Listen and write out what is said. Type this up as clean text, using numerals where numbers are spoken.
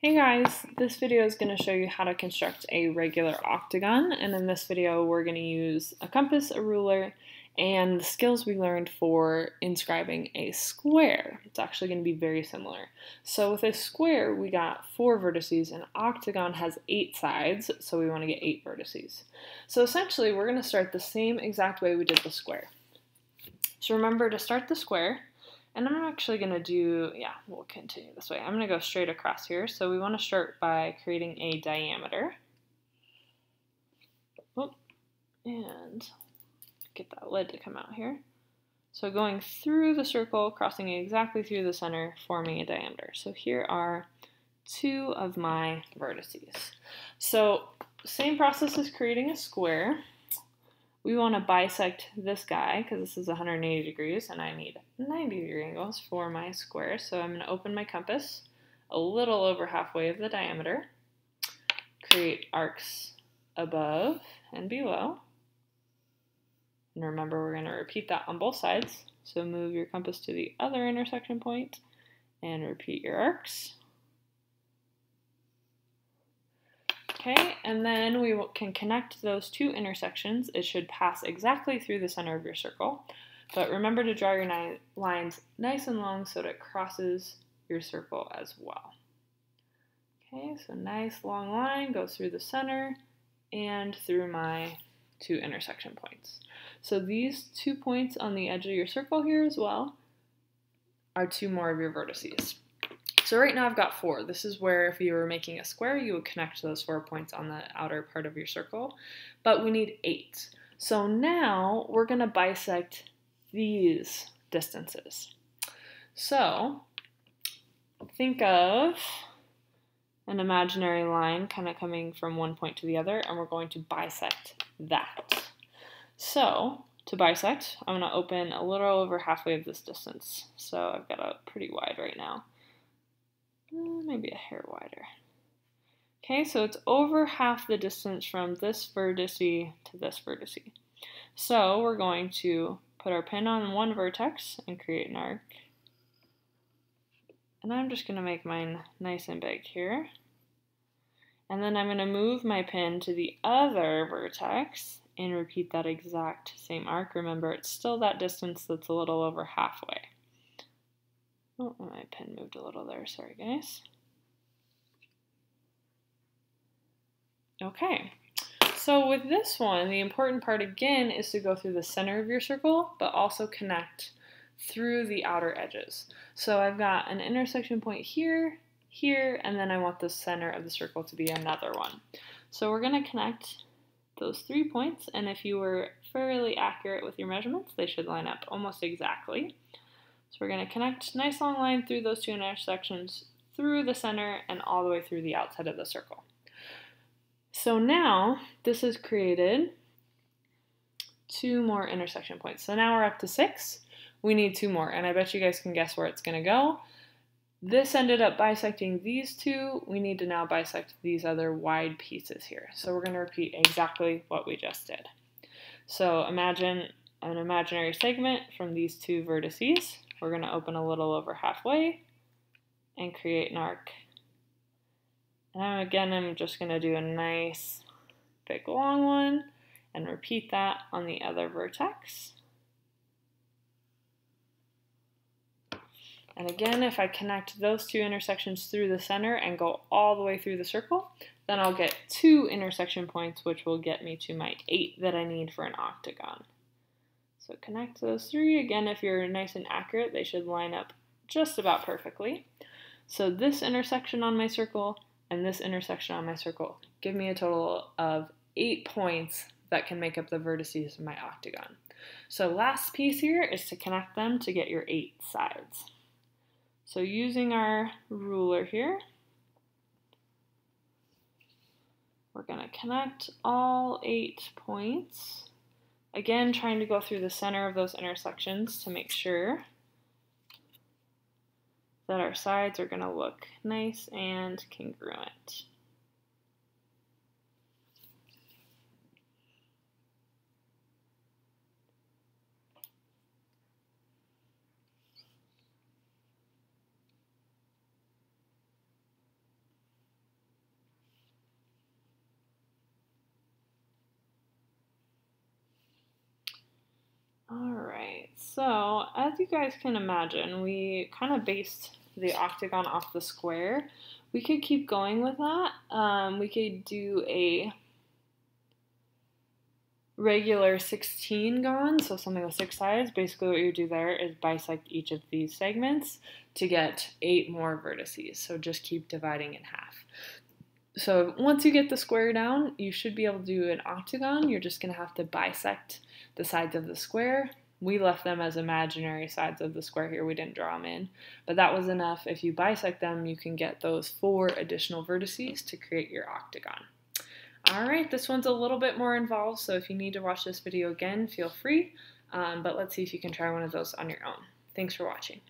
Hey guys, this video is going to show you how to construct a regular octagon, and in this video we're going to use a compass, a ruler, and the skills we learned for inscribing a square. It's actually going to be very similar. So with a square we got 4 vertices, and an octagon has 8 sides, so we want to get 8 vertices. So essentially we're going to start the same exact way we did the square. So remember to start the square. And I'm actually going to do, we'll continue this way. I'm going to go straight across here. So we want to start by creating a diameter. And get that lid to come out here. So going through the circle, crossing exactly through the center, forming a diameter. So here are 2 of my vertices. So same process as creating a square. We want to bisect this guy because this is 180 degrees and I need 90-degree angles for my square. So I'm going to open my compass a little over halfway of the diameter, create arcs above and below. And remember, we're going to repeat that on both sides. So move your compass to the other intersection point and repeat your arcs. Okay, and then we can connect those 2 intersections. It should pass exactly through the center of your circle. But remember to draw your lines nice and long so that it crosses your circle as well. Okay, so nice long line goes through the center and through my 2 intersection points. So these 2 points on the edge of your circle here as well are 2 more of your vertices. So right now I've got 4. This is where if you were making a square, you would connect those 4 points on the outer part of your circle. But we need 8. So now we're going to bisect these distances. So think of an imaginary line kind of coming from one point to the other, and we're going to bisect that. So to bisect, I'm going to open a little over halfway of this distance. So I've got it pretty wide right now. Maybe a hair wider. Okay, so it's over half the distance from this vertex to this vertex. So we're going to put our pin on one vertex and create an arc. And I'm just going to make mine nice and big here. And then I'm going to move my pin to the other vertex and repeat that exact same arc. Remember, it's still that distance that's a little over halfway. Oh, my pen moved a little there. Sorry, guys. Okay, so with this one, the important part again is to go through the center of your circle, but also connect through the outer edges. So I've got an intersection point here, here, and then I want the center of the circle to be another one. So we're going to connect those 3 points, and if you were fairly accurate with your measurements, they should line up almost exactly. So we're going to connect nice long line through those 2 intersections, through the center, and all the way through the outside of the circle. So now this has created 2 more intersection points. So now we're up to 6. We need 2 more, and I bet you guys can guess where it's going to go. This ended up bisecting these 2. We need to now bisect these other wide pieces here. So we're going to repeat exactly what we just did. So imagine an imaginary segment from these 2 vertices. We're going to open a little over halfway and create an arc. And again, I'm just going to do a nice big long one and repeat that on the other vertex. And again, if I connect those 2 intersections through the center and go all the way through the circle, then I'll get 2 intersection points, which will get me to my 8 that I need for an octagon. So connect those 3. Again, if you're nice and accurate, they should line up just about perfectly. So this intersection on my circle and this intersection on my circle give me a total of 8 points that can make up the vertices of my octagon. So last piece here is to connect them to get your 8 sides. So using our ruler here, we're going to connect all 8 points. Again, trying to go through the center of those intersections to make sure that our sides are going to look nice and congruent. Alright, so as you guys can imagine, we kind of based the octagon off the square. We could keep going with that. We could do a regular 16-gon, so something with 6 sides. Basically what you do there is bisect each of these segments to get 8 more vertices, so just keep dividing in half. So once you get the square down, you should be able to do an octagon. You're just going to have to bisect the sides of the square. We left them as imaginary sides of the square here. We didn't draw them in, but that was enough. If you bisect them, you can get those 4 additional vertices to create your octagon. All right, this one's a little bit more involved, so if you need to watch this video again, feel free, but let's see if you can try one of those on your own. Thanks for watching.